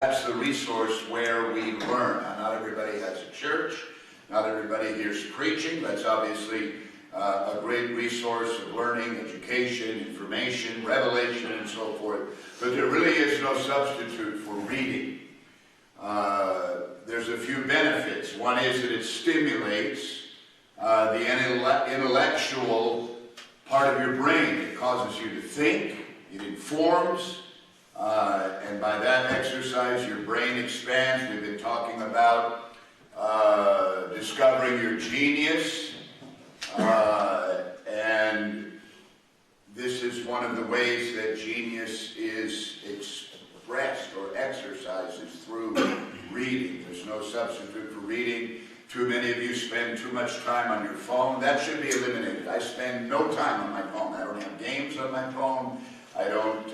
That's the resource where we learn. Now, not everybody has a church. Not everybody hears preaching. That's obviously a great resource of learning, education, information, revelation, and so forth. But there really is no substitute for reading. There's a few benefits. One is that it stimulates the intellectual part of your brain. It causes you to think. It informs. And by that exercise, your brain expands. We've been talking about discovering your genius. And this is one of the ways that genius is expressed or exercised is through reading. There's no substitute for reading. Too many of you spend too much time on your phone. That should be eliminated. I spend no time on my phone. I don't have games on my phone. I don't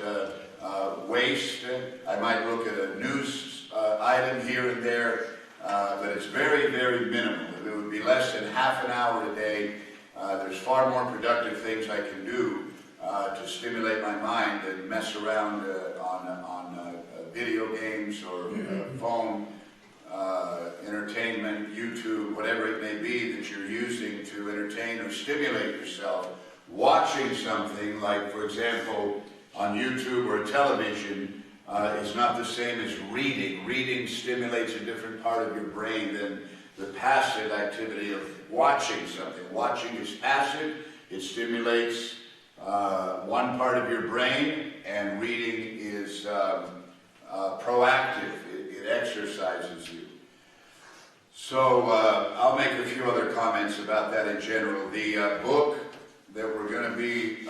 waste. I might look at a news item here and there, but it's very, very minimal. It would be less than half an hour a day. There's far more productive things I can do to stimulate my mind than mess around on video games or phone entertainment, YouTube, whatever it may be that you're using to entertain or stimulate yourself. Watching something like, for example, on YouTube or television is not the same as reading. Reading stimulates a different part of your brain than the passive activity of watching something. Watching is passive. It stimulates one part of your brain, and reading is proactive. It exercises you. So I'll make a few other comments about that in general. The book that we're going to be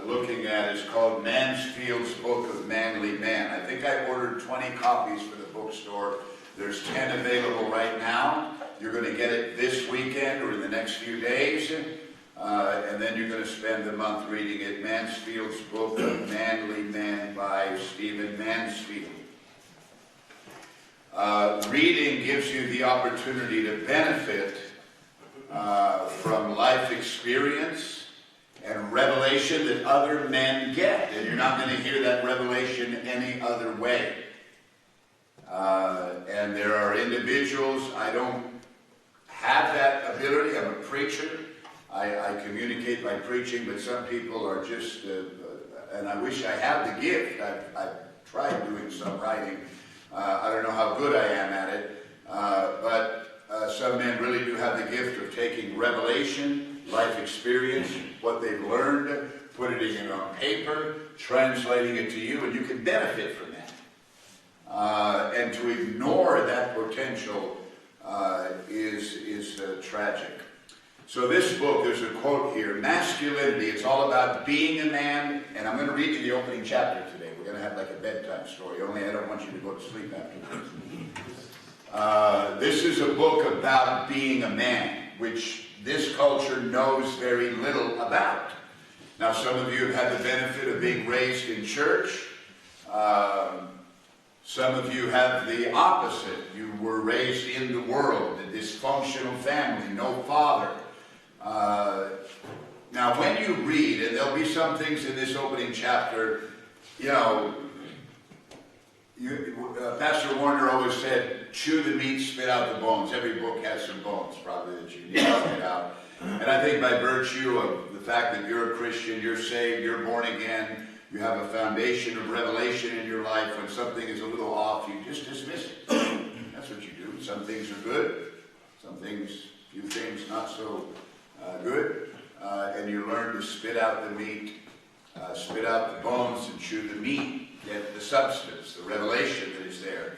looking at is called Mansfield's Book of Manly Man. I think I ordered 20 copies for the bookstore. There's 10 available right now. You're going to get it this weekend or in the next few days, and then you're going to spend the month reading it. Mansfield's Book of Manly Man by Stephen Mansfield. Reading gives you the opportunity to benefit from life experience and revelation that other men get, and you're not going to hear that revelation any other way. And there are individuals, I don't have that ability. I'm a preacher. I communicate by preaching, but some people are just, and I wish I had the gift. I've tried doing some writing. I don't know how good I am at it, but some men really do have the gift of taking revelation, life experience, what they've learned, putting it on paper, translating it to you, and you can benefit from that. And to ignore that potential is tragic. So this book, there's a quote here, masculinity, it's all about being a man, and I'm going to read you the opening chapter today. We're going to have like a bedtime story, only I don't want you to go to sleep afterwards. This is a book about being a man, which this culture knows very little about. Now, some of you have had the benefit of being raised in church. Some of you have the opposite. You were raised in the world, a dysfunctional family, no father. Now, when you read, and there'll be some things in this opening chapter, you know, Pastor Warner always said, chew the meat, spit out the bones. Every book has some bones, probably, that you need to spit out. And I think by virtue of the fact that you're a Christian, you're saved, you're born again, you have a foundation of revelation in your life, when something is a little off, you just dismiss it. That's what you do. Some things are good, some things, few things not so good, and you learn to spit out the meat, spit out the bones and chew the meat. Get the substance, the revelation that is there.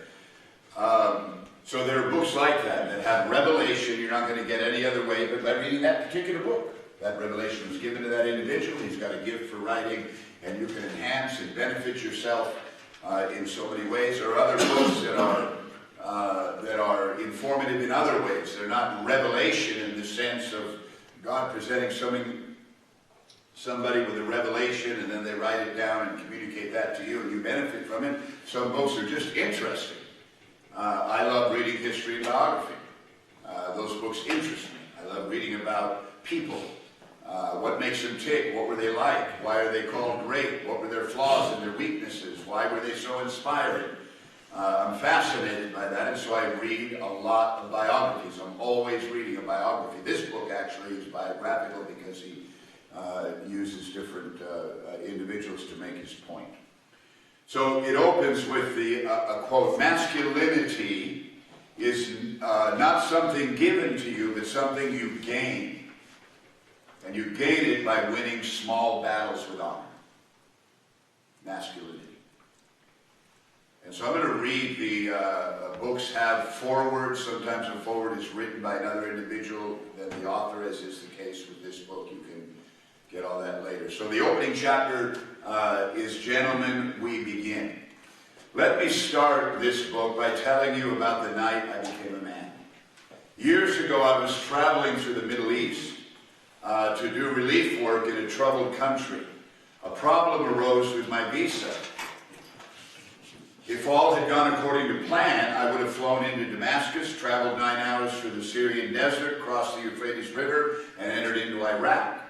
So there are books like that have revelation you're not going to get any other way but by reading that particular book. That revelation was given to that individual. He's got a gift for writing, and you can enhance and benefit yourself in so many ways. There are other books that are informative in other ways. They're not revelation in the sense of God presenting somebody with a revelation, and then they write it down and communicate that to you, and you benefit from it. Some books are just interesting. I love reading history and biography. Those books interest me. I love reading about people. What makes them tick? What were they like? Why are they called great? What were their flaws and their weaknesses? Why were they so inspiring? I'm fascinated by that, and so I read a lot of biographies. I'm always reading a biography. This book actually is biographical because he uses different individuals to make his point. So it opens with a quote, "Masculinity is not something given to you, but something you gain. And you gain it by winning small battles with honor." Masculinity. And so I'm going to read the books have forewords. Sometimes a foreword is written by another individual than the author, as is the case with this book. You can get all that later. So the opening chapter is "Gentlemen, we begin." Let me start this book by telling you about the night I became a man. Years ago, I was traveling through the Middle East to do relief work in a troubled country. A problem arose with my visa. If all had gone according to plan, I would have flown into Damascus, traveled 9 hours through the Syrian desert, crossed the Euphrates River, and entered into Iraq.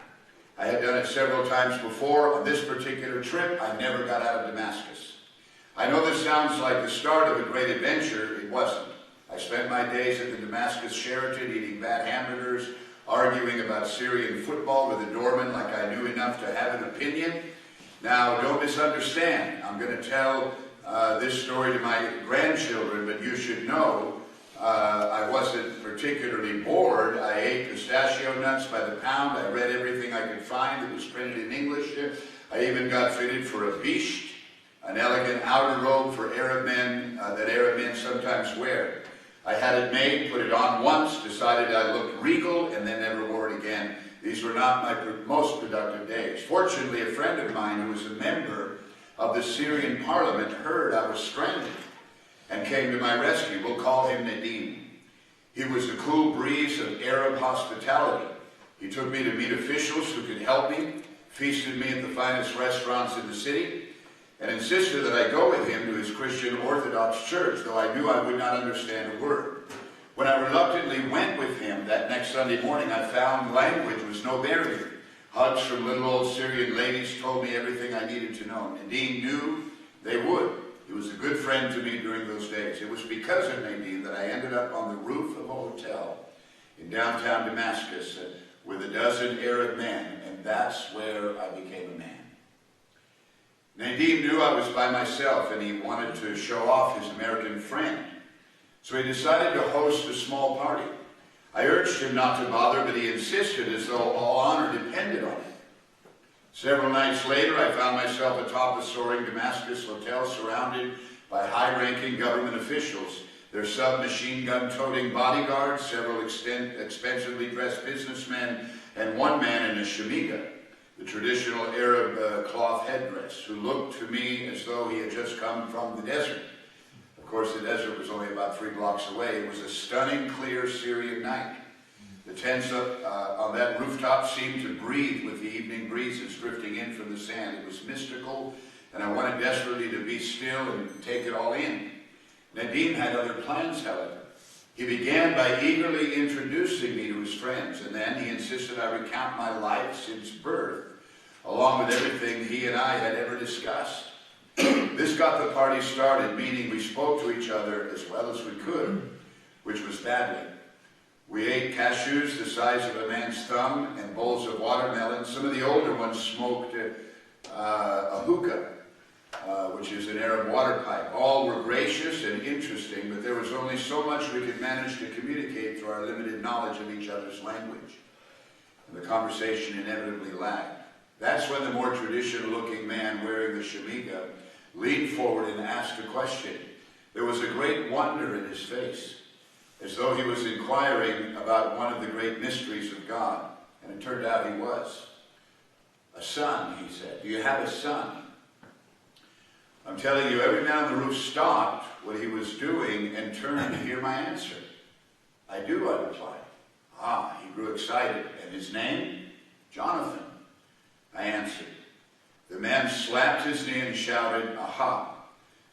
I had done it several times before. On this particular trip, I never got out of Damascus. I know this sounds like the start of a great adventure. It wasn't. I spent my days at the Damascus Sheraton eating bad hamburgers, arguing about Syrian football with a doorman like I knew enough to have an opinion. Now, don't misunderstand. I'm going to tell this story to my grandchildren, but you should know I wasn't particularly bored. I ate pistachio nuts by the pound. I read everything I could find that was printed in English. I even got fitted for a bisht, an elegant outer robe for Arab men that Arab men sometimes wear. I had it made, put it on once, decided I looked regal, and then never wore it again. These were not my most productive days. Fortunately, a friend of mine who was a member of the Syrian parliament heard I was stranded and came to my rescue. We'll call him Nadim. He was the cool breeze of Arab hospitality. He took me to meet officials who could help me, feasted me at the finest restaurants in the city, and insisted that I go with him to his Christian Orthodox church, though I knew I would not understand a word. When I reluctantly went with him that next Sunday morning, I found language was no barrier. Hugs from little old Syrian ladies told me everything I needed to know. Nadine knew they would. He was a good friend to me during those days. It was because of Nadine that I ended up on the roof of a hotel in downtown Damascus with a dozen Arab men, and that's where I became a man. Nadine knew I was by myself, and he wanted to show off his American friend. So he decided to host a small party. I urged him not to bother, but he insisted as though all honor depended on it. Several nights later, I found myself atop a soaring Damascus hotel surrounded by high-ranking government officials, their submachine gun-toting bodyguards, several expensively dressed businessmen, and one man in a shemiga, the traditional Arab cloth headdress, who looked to me as though he had just come from the desert. Of course, the desert was only about 3 blocks away. It was a stunning, clear Syrian night. The tents on that rooftop seemed to breathe with the evening breezes drifting in from the sand. It was mystical, and I wanted desperately to be still and take it all in. Nadim had other plans, however. He began by eagerly introducing me to his friends, and then he insisted I recount my life since birth, along with everything he and I had ever discussed. This got the party started, meaning we spoke to each other as well as we could, which was badly. We ate cashews the size of a man's thumb and bowls of watermelon. Some of the older ones smoked a hookah, which is an Arab water pipe. All were gracious and interesting, but there was only so much we could manage to communicate through our limited knowledge of each other's language. And the conversation inevitably lagged. That's when the more traditional-looking man wearing the shemiga leaned forward and asked a question. There was a great wonder in his face, as though he was inquiring about one of the great mysteries of God. And it turned out he was. A son, he said. Do you have a son? I'm telling you, every man on the roof stopped what he was doing and turned to hear my answer. I do, I replied. Ah, he grew excited. And his name? Jonathan. I answered. The man slapped his knee and shouted, aha,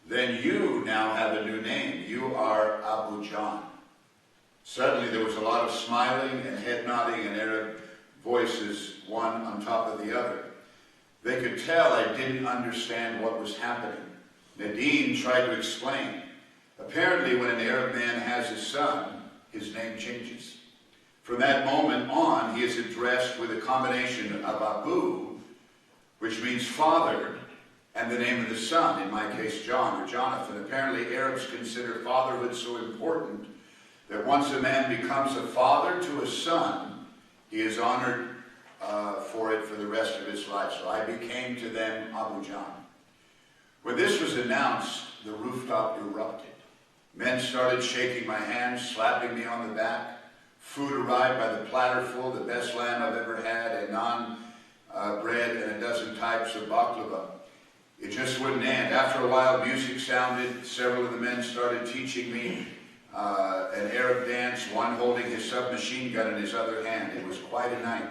then you now have a new name. You are Abu John. Suddenly there was a lot of smiling and head nodding and Arab voices, one on top of the other. They could tell I didn't understand what was happening. Nadine tried to explain. Apparently, when an Arab man has a son, his name changes. From that moment on, he is addressed with a combination of Abu, which means father, and the name of the son, in my case John or Jonathan. Apparently, Arabs consider fatherhood so important that once a man becomes a father to a son, he is honored for it for the rest of his life. So I became to them Abu John. When this was announced, the rooftop erupted. Men started shaking my hand, slapping me on the back. Food arrived by the platter full, the best lamb I've ever had, a naan bread, and a dozen types of baklava. It just wouldn't end. After a while, music sounded. Several of the men started teaching me an Arab dance, one holding his submachine gun in his other hand. It was quite a night.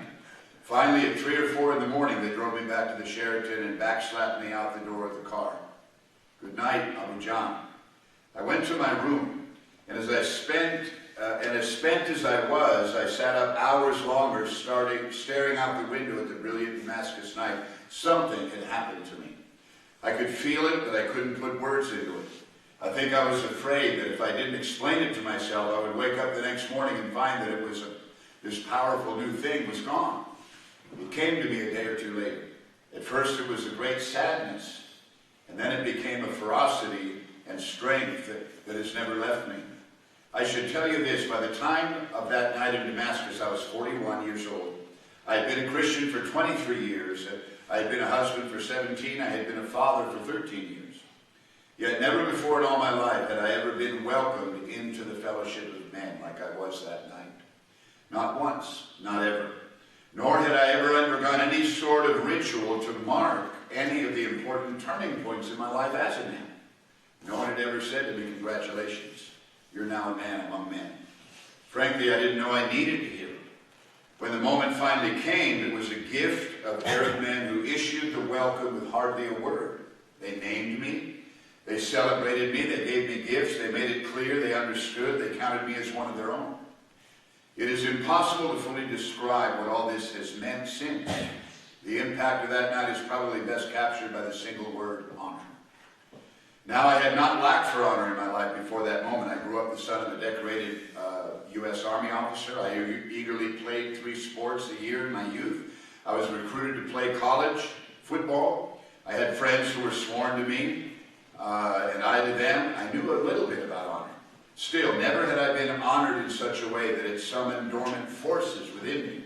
Finally, at 3 or 4 in the morning, they drove me back to the Sheraton and backslapped me out the door of the car. Good night, Abu John. I went to my room, and as spent as I was, I sat up hours longer, staring out the window at the brilliant Damascus night. Something had happened to me. I could feel it, but I couldn't put words into it. I think I was afraid that if I didn't explain it to myself, I would wake up the next morning and find that this powerful new thing was gone. It came to me a day or two later. At first it was a great sadness, and then it became a ferocity and strength that has never left me. I should tell you this, by the time of that night in Damascus, I was 41 years old. I had been a Christian for 23 years. I had been a husband for 17. I had been a father for 13 years. Yet never before in all my life had I ever been welcomed into the fellowship of men like I was that night. Not once, not ever. Nor had I ever undergone any sort of ritual to mark any of the important turning points in my life as a man. No one had ever said to me, congratulations, you're now a man among men. Frankly, I didn't know I needed to hear it. When the moment finally came, it was a gift of Arab men who issued the welcome with hardly a word. They named me. They celebrated me. They gave me gifts. They made it clear they understood. They counted me as one of their own. It is impossible to fully describe what all this has meant since. The impact of that night is probably best captured by the single word, honor. Now, I had not lacked for honor in my life before that moment. I grew up the son of a decorated U.S. Army officer. I eagerly played 3 sports a year in my youth. I was recruited to play college football. I had friends who were sworn to me, and I to them. I knew a little bit about honor. Still, never had I been honored in such a way that it summoned dormant forces within me.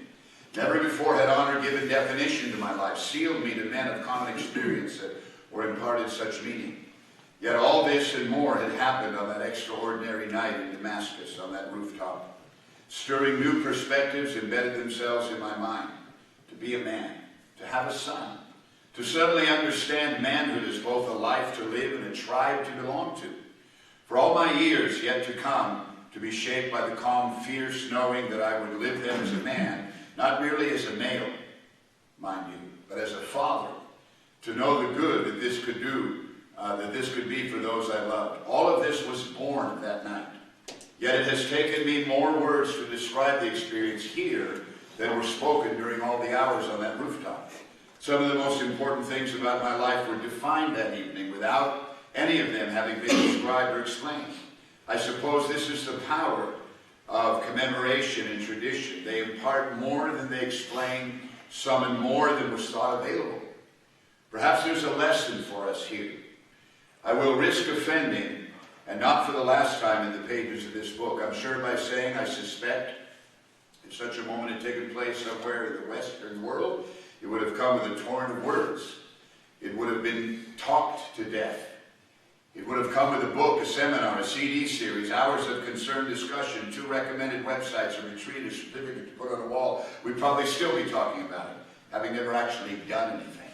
Never before had honor given definition to my life, sealed me to men of common experience or imparted such meaning. Yet all this and more had happened on that extraordinary night in Damascus, on that rooftop, stirring new perspectives embedded themselves in my mind. To be a man, to have a son, to suddenly understand manhood as both a life to live and a tribe to belong to. For all my years yet to come, to be shaped by the calm, fierce knowing that I would live them as a man, not merely as a male, mind you, but as a father, to know the good that this could do, that this could be for those I loved. All of this was born that night. Yet it has taken me more words to describe the experience here than were spoken during all the hours on that rooftop. Some of the most important things about my life were defined that evening without any of them having been described or explained. I suppose this is the power of commemoration and tradition. They impart more than they explain, summon more than was thought available. Perhaps there's a lesson for us here. I will risk offending, and not for the last time in the pages of this book. I'm sure by saying I suspect if such a moment had taken place somewhere in the Western world, it would have come with a torrent of words. It would have been talked to death. It would have come with a book, a seminar, a CD series, hours of concerned discussion, 2 recommended websites, a retreat, a certificate to put on a wall. We'd probably still be talking about it, having never actually done anything.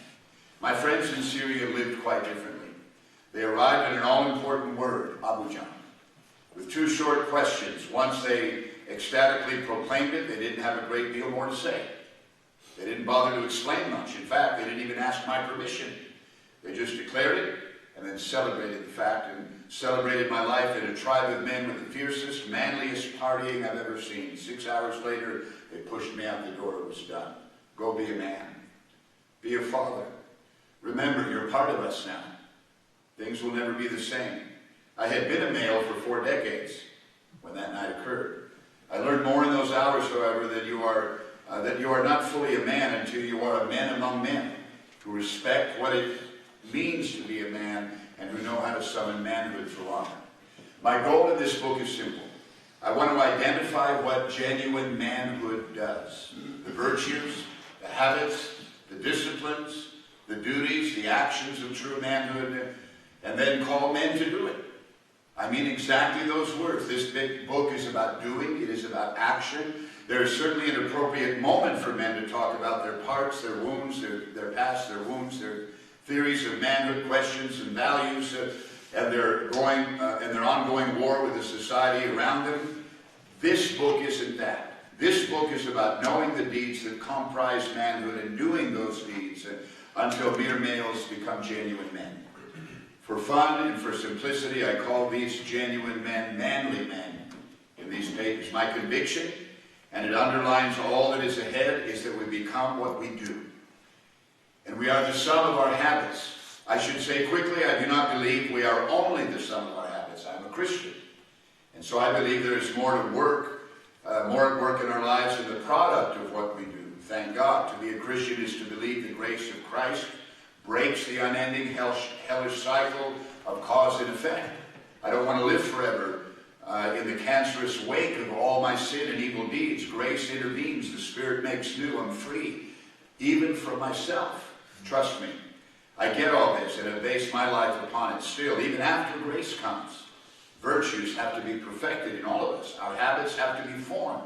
My friends in Syria lived quite differently. They arrived at an all-important word, Abu John, with 2 short questions. Once they ecstatically proclaimed it, they didn't have a great deal more to say. They didn't bother to explain much. In fact, they didn't even ask my permission. They just declared it and then celebrated the fact and celebrated my life in a tribe of men with the fiercest, manliest partying I've ever seen. 6 hours later, they pushed me out the door. It was done. Go be a man. Be a father. Remember, you're part of us now. Things will never be the same. I had been a male for 4 decades when that night occurred. I learned more in those hours, however, that you are not fully a man until you are a man among men, who respect what it means to be a man and who know how to summon manhood through honor. My goal in this book is simple. I want to identify what genuine manhood does. The virtues, the habits, the disciplines, the duties, the actions of true manhood, and then call men to do it. I mean exactly those words. This big book is about doing. It is about action. There is certainly an appropriate moment for men to talk about their parts, their wounds, their past, their wounds, their theories of manhood, questions and values, and their ongoing war with the society around them. This book isn't that. This book is about knowing the deeds that comprise manhood and doing those deeds until mere males become genuine men. For fun and for simplicity, I call these genuine men manly men in these pages. My conviction, and it underlines all that is ahead, is that we become what we do. And we are the sum of our habits. I should say quickly, I do not believe we are only the sum of our habits. I'm a Christian. And so I believe there is more at work in our lives than the product of what we do. Thank God. To be a Christian is to believe the grace of Christ breaks the unending hellish cycle of cause and effect. I don't want to live forever in the cancerous wake of all my sin and evil deeds. Grace intervenes. The Spirit makes new. I'm free, even from myself. Trust me. I get all this, and I base my life upon it still. Even after grace comes, virtues have to be perfected in all of us. Our habits have to be formed.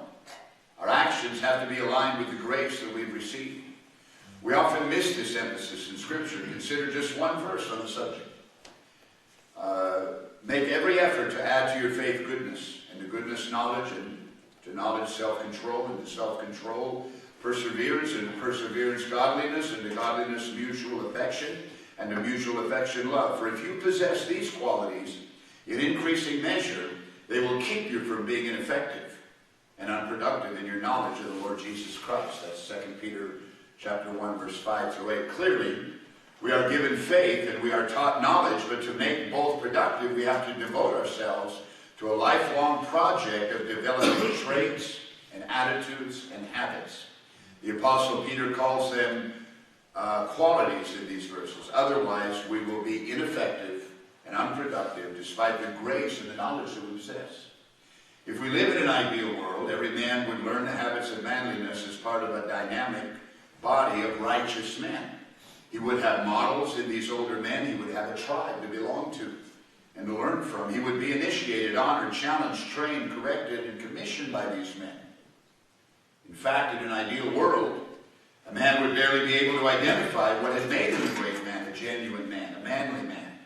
Our actions have to be aligned with the grace that we've received. We often miss this emphasis in Scripture. Consider just one verse on the subject. Make every effort to add to your faith goodness, and to goodness knowledge, and to knowledge self-control, and to self-control perseverance, and to perseverance godliness, and to godliness mutual affection, and to mutual affection love. For if you possess these qualities in increasing measure, they will keep you from being ineffective and unproductive in your knowledge of the Lord Jesus Christ. That's 2 Peter chapter 1, verse 5 through 8. Clearly, we are given faith and we are taught knowledge, but to make both productive, we have to devote ourselves to a lifelong project of developing traits and attitudes and habits. The Apostle Peter calls them qualities in these verses. Otherwise, we will be ineffective and unproductive despite the grace and the knowledge that we possess. If we live in an ideal world, every man would learn the habits of manliness as part of a dynamic body of righteous men. He would have models in these older men. He would have a tribe to belong to and to learn from. He would be initiated, honored, challenged, trained, corrected, and commissioned by these men. In fact, in an ideal world, a man would barely be able to identify what had made him a great man, a genuine man, a manly man.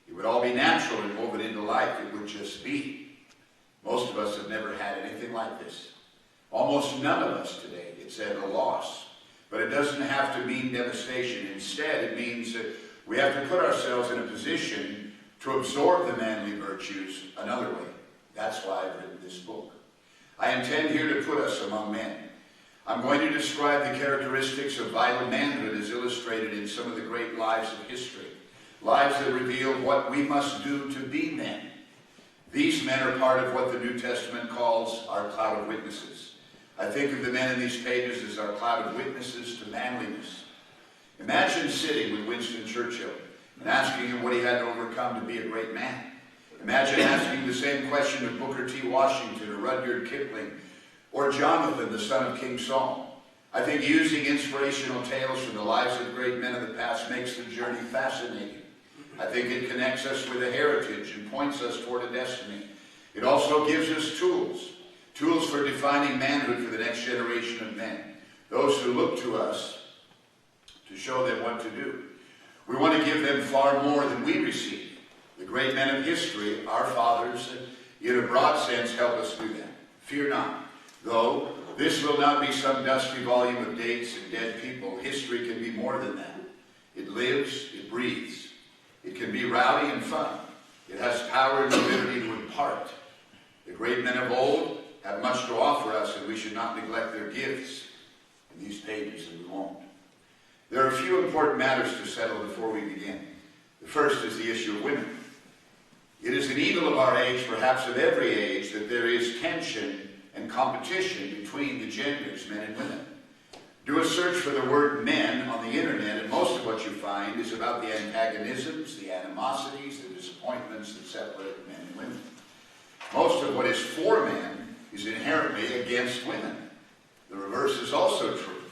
It would all be natural and woven into life. It would just be. Most of us have never had anything like this. Almost none of us today. It's at a loss. But it doesn't have to mean devastation. Instead, it means that we have to put ourselves in a position to absorb the manly virtues another way. That's why I've written this book. I intend here to put us among men. I'm going to describe the characteristics of vital manhood as illustrated in some of the great lives of history. Lives that reveal what we must do to be men. These men are part of what the New Testament calls our cloud of witnesses. I think of the men in these pages as our cloud of witnesses to manliness. Imagine sitting with Winston Churchill and asking him what he had to overcome to be a great man. Imagine asking the same question of Booker T. Washington or Rudyard Kipling or Jonathan, the son of King Saul. I think using inspirational tales from the lives of great men of the past makes the journey fascinating. I think it connects us with a heritage and points us toward a destiny. It also gives us tools for defining manhood for the next generation of men, those who look to us to show them what to do. We want to give them far more than we receive. The great men of history, our fathers, in a broad sense, help us do that. Fear not. Though this will not be some dusty volume of dates and dead people, history can be more than that. It lives, it breathes. It can be rowdy and fun. It has power and ability to impart. The great men of old have much to offer us, and we should not neglect their gifts in these pages, and we won't. There are a few important matters to settle before we begin. The first is the issue of women. It is an evil of our age, perhaps of every age, that there is tension and competition between the genders, men and women. Do a search for the word men on the internet, and most of what you find is about the antagonisms, the animosities, the disappointments that separate men and women. Most of what is for men is inherently against women. The reverse is also true.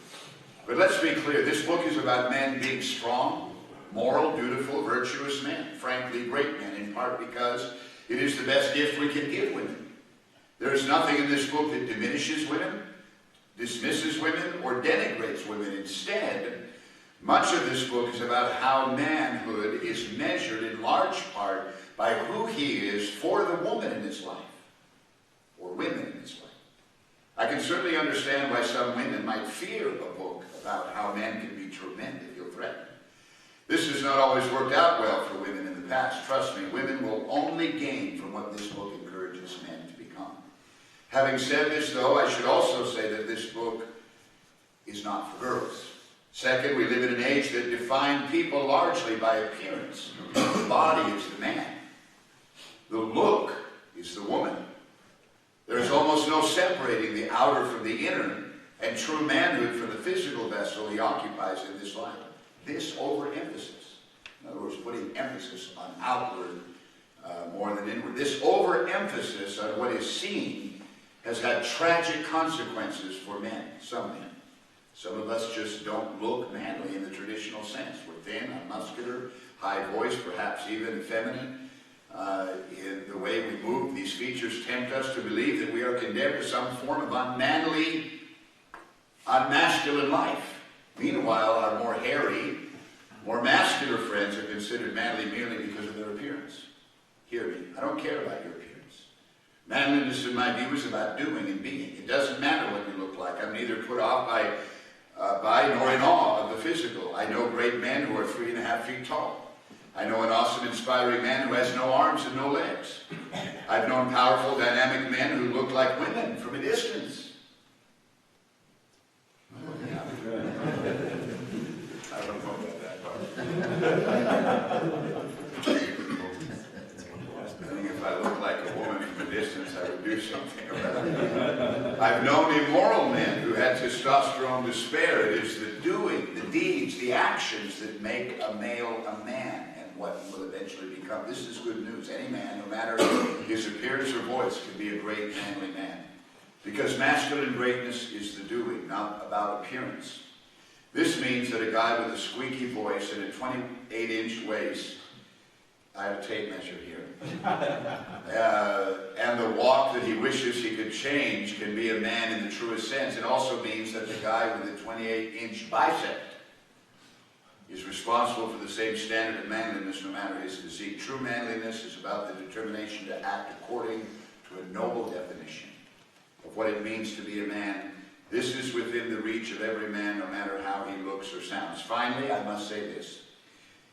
But let's be clear, this book is about men being strong, moral, dutiful, virtuous men, frankly great men, in part because it is the best gift we can give women. There is nothing in this book that diminishes women, dismisses women, or denigrates women. Instead, much of this book is about how manhood is measured in large part by who he is for the woman in his life, or women in his life. I can certainly understand why some women might fear a book about how men can be true men. They feel threatened. This has not always worked out well for women in the past. Trust me, women will only gain from what this book encourages men to become. Having said this, though, I should also say that this book is not for girls. Second, we live in an age that defines people largely by appearance. The body is the man. The look is the woman. There is almost no separating the outer from the inner, and true manhood from the physical vessel he occupies in this life. This overemphasis, in other words, putting emphasis on outward more than inward, this overemphasis on what is seen has had tragic consequences for men, some men. Some of us just don't look manly in the traditional sense. We're thin, unmuscular, high voice, perhaps even feminine. In the way we move, these features tempt us to believe that we are condemned to some form of unmanly, unmasculine life. Meanwhile, our more hairy, more muscular friends are considered manly merely because of their appearance. Hear me, I don't care about your appearance. Manliness, in my view, is about doing and being. It doesn't matter what you look like. I'm neither put off by nor in awe of the physical. I know great men who are 3.5 feet tall. I know an awesome, inspiring man who has no arms and no legs. I've known powerful, dynamic men who look like women from a distance. Oh, yeah. I don't know about that part. I think if I looked like a woman from a distance, I would do something about it. I've known immoral men who had testosterone to spare. It is the doing, the deeds, the actions that make a male a man. What he will eventually become. This is good news. Any man, no matter his appearance or voice, can be a great manly man. Because masculine greatness is the doing, not about appearance. This means that a guy with a squeaky voice and a 28-inch waist, I have a tape measure here, and the walk that he wishes he could change can be a man in the truest sense. It also means that the guy with a 28-inch bicep is responsible for the same standard of manliness no matter his physique. True manliness is about the determination to act according to a noble definition of what it means to be a man. This is within the reach of every man no matter how he looks or sounds. Finally, I must say this.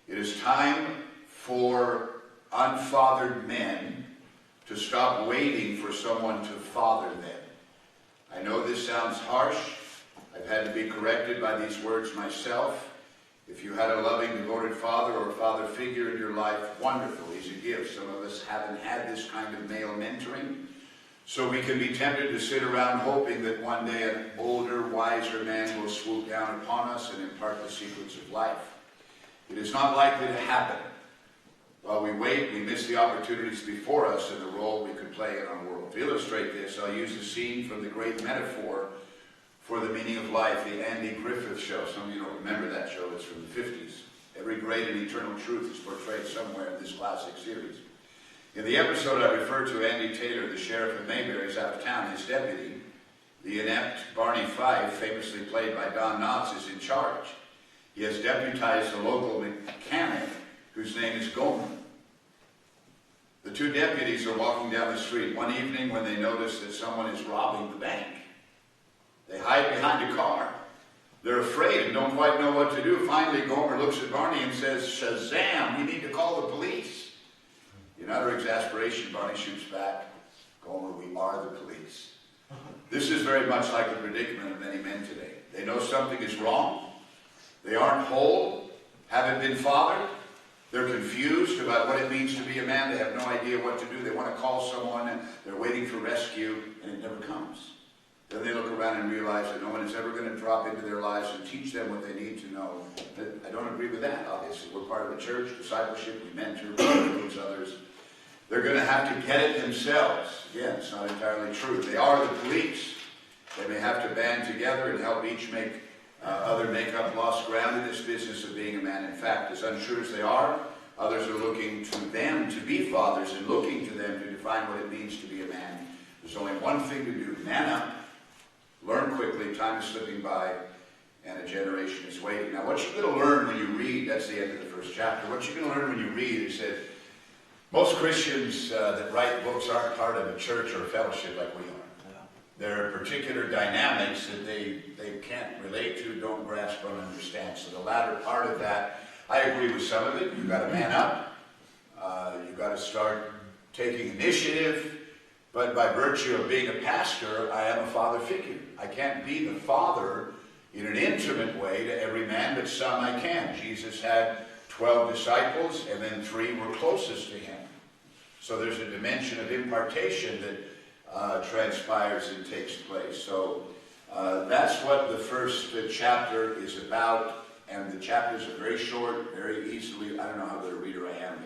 It is time for unfathered men to stop waiting for someone to father them. I know this sounds harsh. I've had to be corrected by these words myself. If you had a loving, devoted father or father figure in your life, wonderful. He's a gift. Some of us haven't had this kind of male mentoring. So we can be tempted to sit around hoping that one day an older, wiser man will swoop down upon us and impart the secrets of life. It is not likely to happen. While we wait, we miss the opportunities before us and the role we could play in our world. To illustrate this, I'll use a scene from the great metaphor for the meaning of life, the Andy Griffith Show. Some of you don't remember that show. It's from the 50s. Every great and eternal truth is portrayed somewhere in this classic series. In the episode I referred to, Andy Taylor, the sheriff of Mayberry, is out of town. His deputy, the inept Barney Fife, famously played by Don Knotts, is in charge. He has deputized a local mechanic whose name is Gomer. The two deputies are walking down the street one evening when they notice that someone is robbing the bank. They hide behind a car. They're afraid and don't quite know what to do. Finally, Gomer looks at Barney and says, "Shazam, we need to call the police." In utter exasperation, Barney shoots back, "Gomer, we are the police." This is very much like the predicament of many men today. They know something is wrong. They aren't whole, haven't been fathered. They're confused about what it means to be a man. They have no idea what to do. They want to call someone, and they're waiting for rescue, and it never comes. Then they look around and realize that no one is ever going to drop into their lives and teach them what they need to know. I don't agree with that, obviously. We're part of the church, discipleship, we mentor, we influence others. They're going to have to get it themselves. Again, it's not entirely true. They are the police. They may have to band together and help each other make up lost ground in this business of being a man. In fact, as unsure as they are, others are looking to them to be fathers and looking to them to define what it means to be a man. There's only one thing to do: man up, learn quickly, time is slipping by, and a generation is waiting. Now, what you're going to learn when you read, that's the end of the first chapter, what you're going to learn when you read is that most Christians that write books aren't part of a church or a fellowship like we are. There are particular dynamics that they can't relate to, don't grasp, don't understand. So the latter part of that, I agree with some of it. You've got to man up. You've got to start taking initiative. But by virtue of being a pastor, I am a father figure. I can't be the father in an intimate way to every man, but some I can. Jesus had 12 disciples, and then 3 were closest to him. So there's a dimension of impartation that transpires and takes place. So that's what the first chapter is about, and the chapters are very short, very easily. I don't know how good a reader I am,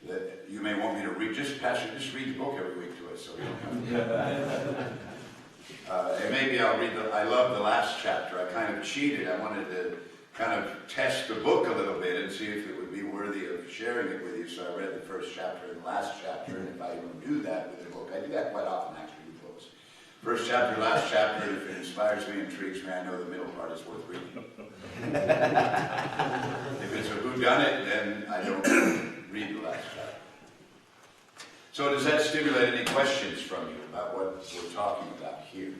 but that you may want me to read. Pastor, just read the book every week to us, so we don't have to. And maybe I'll read I love the last chapter. I kind of cheated. I wanted to kind of test the book a little bit and see if it would be worthy of sharing it with you. So I read the first chapter and the last chapter, and if I even do that with the book, I do that quite often actually with books. First chapter, last chapter, and if it inspires me, intrigues me, I know the middle part is worth reading. If it's a whodunit, then I don't read the last chapter. So does that stimulate any questions from you about what we're talking about here?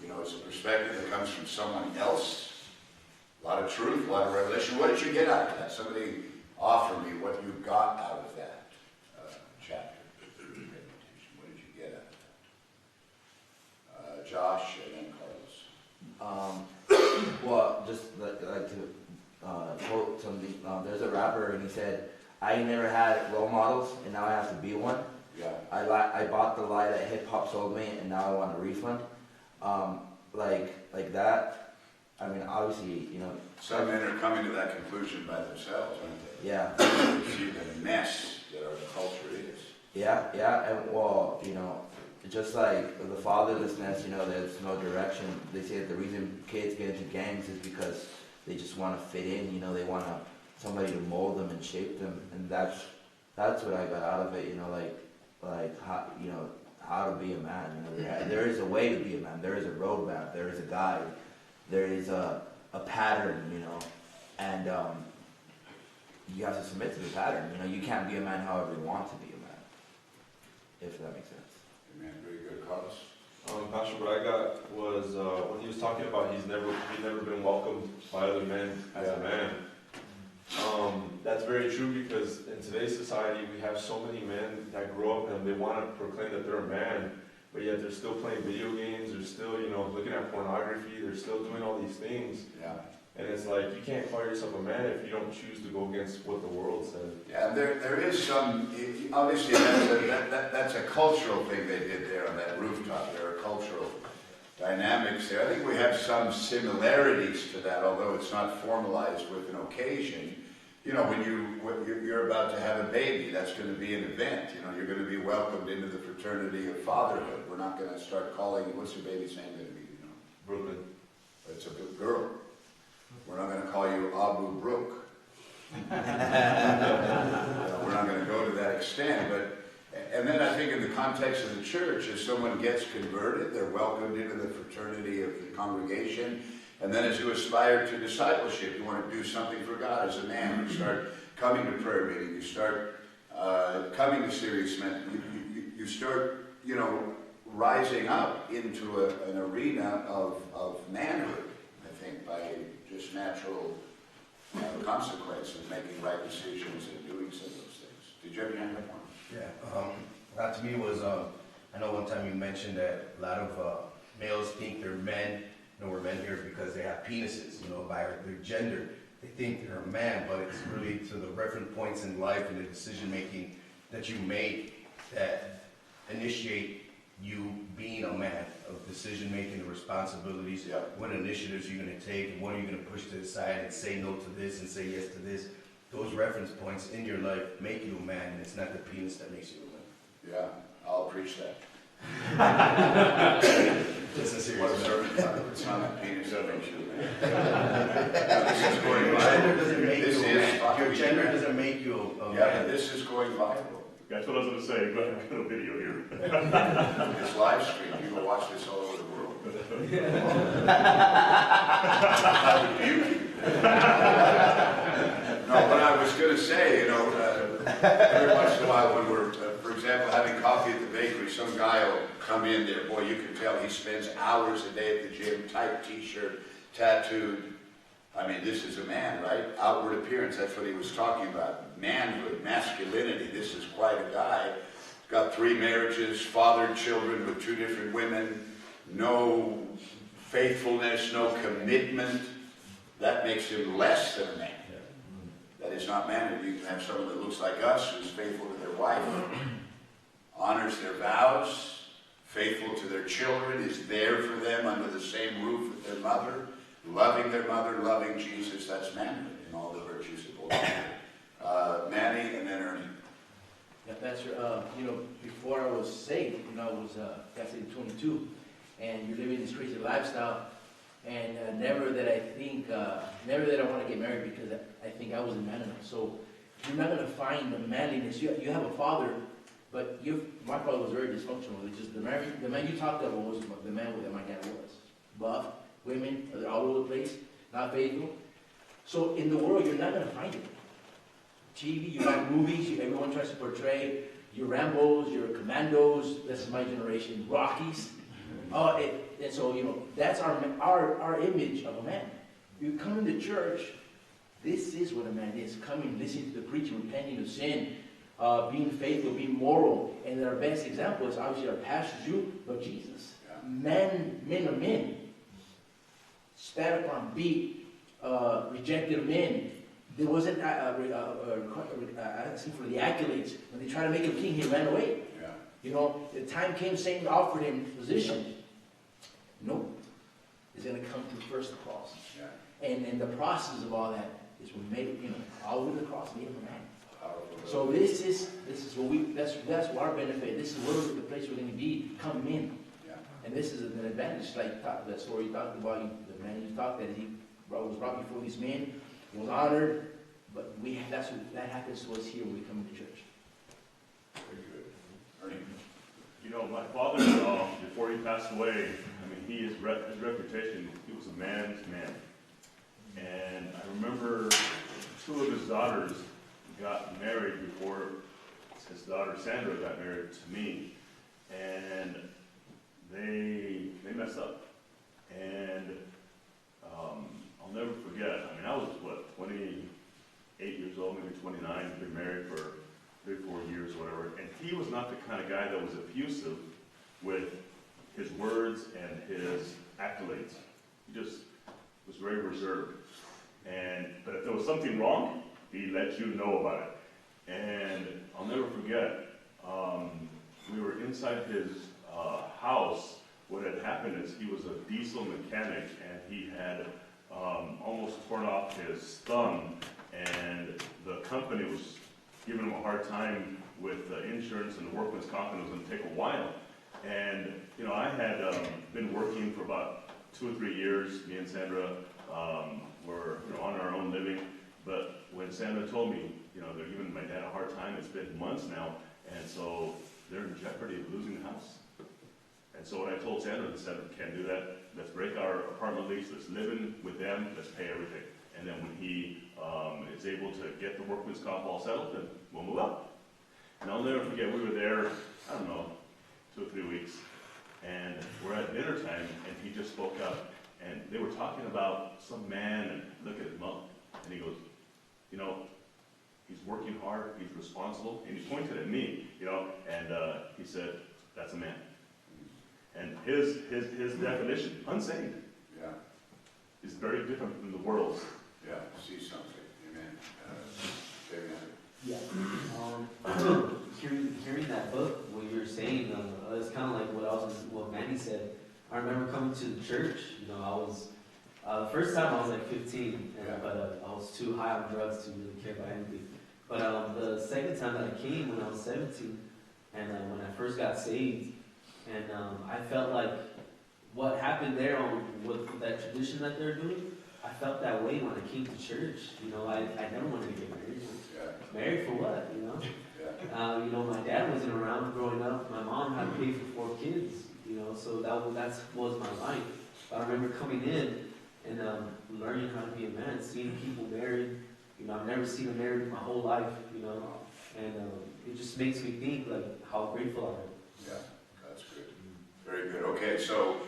You know, it's a perspective that comes from someone else. A lot of truth, a lot of revelation. What did you get out of that? Somebody offer me what you got out of that chapter. What did you get out of that? Josh and then Carlos. Well, just like to quote something. There's a rapper, and he said, "I never had role models, and now I have to be one." Yeah. I bought the lie that hip hop sold me, and now I want a refund. Like that. I mean, obviously, you know. Some men are coming to that conclusion by themselves, aren't they? Yeah. You see the mess that our culture is. Yeah, and well, you know, just like the fatherlessness, you know, there's no direction. They say that the reason kids get into gangs is because they just want to fit in, you know, they want somebody to mold them and shape them, and that's what I got out of it, you know, like how, you know, how to be a man, you know, there is a way to be a man, there is a roadmap, there is a guide, there is a pattern, you know, and you have to submit to the pattern, you know, you can't be a man however you want to be a man, if that makes sense. Amen. Very good, Carlos. Pastor, what I got was when he was talking about he's never been welcomed by other men as a man. That's very true, because in today's society we have so many men that grow up and they want to proclaim that they're a man, but yet they're still playing video games, they're still, you know, looking at pornography, they're still doing all these things. Yeah. And it's like, you can't call yourself a man if you don't choose to go against what the world says. Yeah, there is some, obviously that's a cultural thing they did there on that rooftop. There are cultural dynamics there. I think we have some similarities to that, although it's not formalized with an occasion. You know, when you're about to have a baby, that's going to be an event. You know, you're going to be welcomed into the fraternity of fatherhood. We're not going to start calling you, what's your baby's name going to be? You know? Brooklyn. It's a good girl. We're not going to call you Abu Brook. We're not going to go to that extent, and then I think in the context of the church, as someone gets converted, they're welcomed into the fraternity of the congregation, and then as you aspire to discipleship, you want to do something for God as a man, you start coming to prayer meeting, you start coming to serious men, you start, you know, rising up into an arena of manhood, I think, by just natural consequence of making right decisions and doing some of those things. Did you ever have one? Yeah, that to me was, I know one time you mentioned that a lot of males think they're men, you know, we're men here because they have penises, you know, by their gender. they think they're a man, but it's really to the reference points in life and the decision making that you make that initiate you being a man, of decision making, the responsibilities, Yeah. what initiatives you're going to take, and what are you going to push to the side and say no to this and say yes to this. Those reference points in your life make you a man, and it's not the penis that makes you a man. Yeah, I'll preach that. It's a serious What a matter. sermon title. It's not the penis that makes you a man. Your gender doesn't make This you a is man. fucking Your gender weird. doesn't make you a Yeah, man. but this is going viral. That's what I was going to say. Go ahead, I've got a video here. It's live stream. You can watch this all over the world. I rebuke you. No, what I was going to say, every once in a while when we're, for example, having coffee at the bakery, some guy will come in there. Boy, you can tell he spends hours a day at the gym, tight t-shirt, tattooed. I mean, this is a man, right? Outward appearance, that's what he was talking about. Manhood, masculinity, this is quite a guy. Got 3 marriages, fathered children with 2 different women, no faithfulness, no commitment. That makes him less than a man. That is not manhood. You can have someone that looks like us, who's faithful to their wife, honors their vows, faithful to their children, is there for them under the same roof with their mother, loving Jesus. That's manhood in all the virtues of both. Manny and then Ernie. Yeah, Pastor, before I was saved, I was Catholic 22, and you're living this crazy lifestyle, and never that I want to get married because I think I wasn't man enough. So you're not going to find the manliness. You have a father, but my father was very dysfunctional. It's just the man you talked about was the man that my dad was. Buff, women, they're all over the place, not faithful. So in the world, you're not going to find it. TV, you got movies, everyone tries to portray your Rambos, your Commandos, this is my generation, Rockies. And so, that's our image of a man. You come into church, this is what a man is. Coming, listening to the preaching, repenting of sin, being faithful, being moral. And our best example is obviously our pastors, but Jesus. Men of men. Spat upon, beat, rejected men. There wasn't asking for the accolades. When they tried to make him king, he ran away. Yeah. The time came, Satan offered him position. Nope. It's going to come through first the cross. Yeah. And the process of all that is what made, all over the cross made him a man. Powerful. So this is what that's our benefit. This is where the place we're going to be coming in. Yeah. And this is an advantage, like that story you talked about, the man you talked that he was brought before these men. He was honored, but that happens to us here when we come to church. Very good. Ernie. My father, before he passed away, his reputation, he was a man's man. And I remember 2 of his daughters got married before his daughter Sandra got married to me. And they messed up. And I'll never forget, I was, 28 years old, maybe 29, been married for 3 or 4 years, whatever. And he was not the kind of guy that was effusive with his words and his accolades. He just was very reserved. But if there was something wrong, he let you know about it. And I'll never forget, we were inside his house. What had happened is he was a diesel mechanic, and he had almost torn off his thumb, and the company was giving him a hard time with the insurance and the workman's comp, and it was going to take a while. And I had been working for about 2 or 3 years. Me and Sandra were on our own living. But when Sandra told me, they're giving my dad a hard time, it's been months now, and so they're in jeopardy of losing the house. And so when I told Sandra, can't do that. Let's break our apartment lease. Let's live in with them. Let's pay everything. And then when he is able to get the workman's comp all settled, then we'll move up. And I'll never forget, we were there, 2 or 3 weeks, and we're at dinner time, and he just spoke up, and they were talking about some man, and look at his mom, and he goes, he's working hard, he's responsible, and he pointed at me, and he said, that's a man. And his definition, unsaved, Yeah. is very different from the world's. Yeah, see something, amen. Amen. Yeah. Hearing that book, what you were saying, it's kind of like what Manny said. I remember coming to the church. You know, I was the first time I was like 15, but I was too high on drugs to really care about anything. But the second time that I came when I was 17, and when I first got saved, and I felt like what happened there with that tradition that they're doing. I felt that way when I came to church. You know, I never wanted to get married. Yeah. Married for what? You know. Yeah. You know, my dad wasn't around growing up. My mom had to pay for 4 kids. You know, so that was my life. But I remember coming in and learning how to be a man, seeing people married. You know, I've never seen a married my whole life. You know, and it just makes me think like how grateful I am. Yeah, that's good. Very good. Okay, so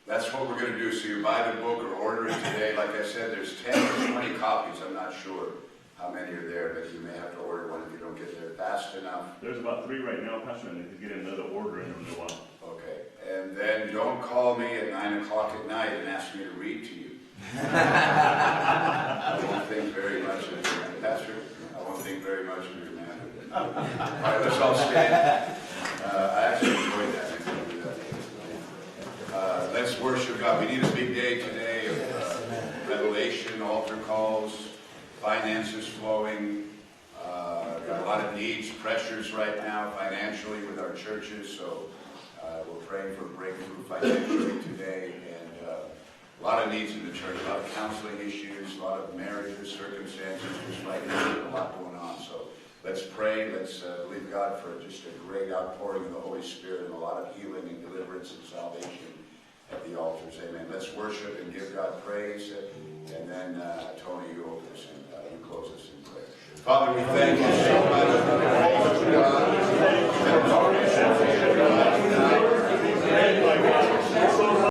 that's what we're going to do. So you buy the book or order it today. Like I said, there's 10 or 20 copies. I'm not sure how many are there, but you may have to order one if you don't get there fast enough. There's about 3 right now, Pastor, and if you get another order in a one. Okay, and then don't call me at 9 o'clock at night and ask me to read to you. I won't think very much of you, Pastor. I won't think very much of you, man. All right, let's all stand. I actually enjoyed that. Let's worship God. We need a big day today of revelation, altar calls, finances flowing. Got a lot of needs, pressures right now financially with our churches, so we're praying for breakthrough financially today, and a lot of needs in the church, a lot of counseling issues, a lot of marriages, circumstances, just right now, a lot going on. So let's pray, let's believe God for just a great outpouring of the Holy Spirit and a lot of healing and deliverance and salvation at the altars. Amen. Let's worship and give God praise, and then Tony, you open us and you close us in prayer. Father, we thank you so much for the grace of God.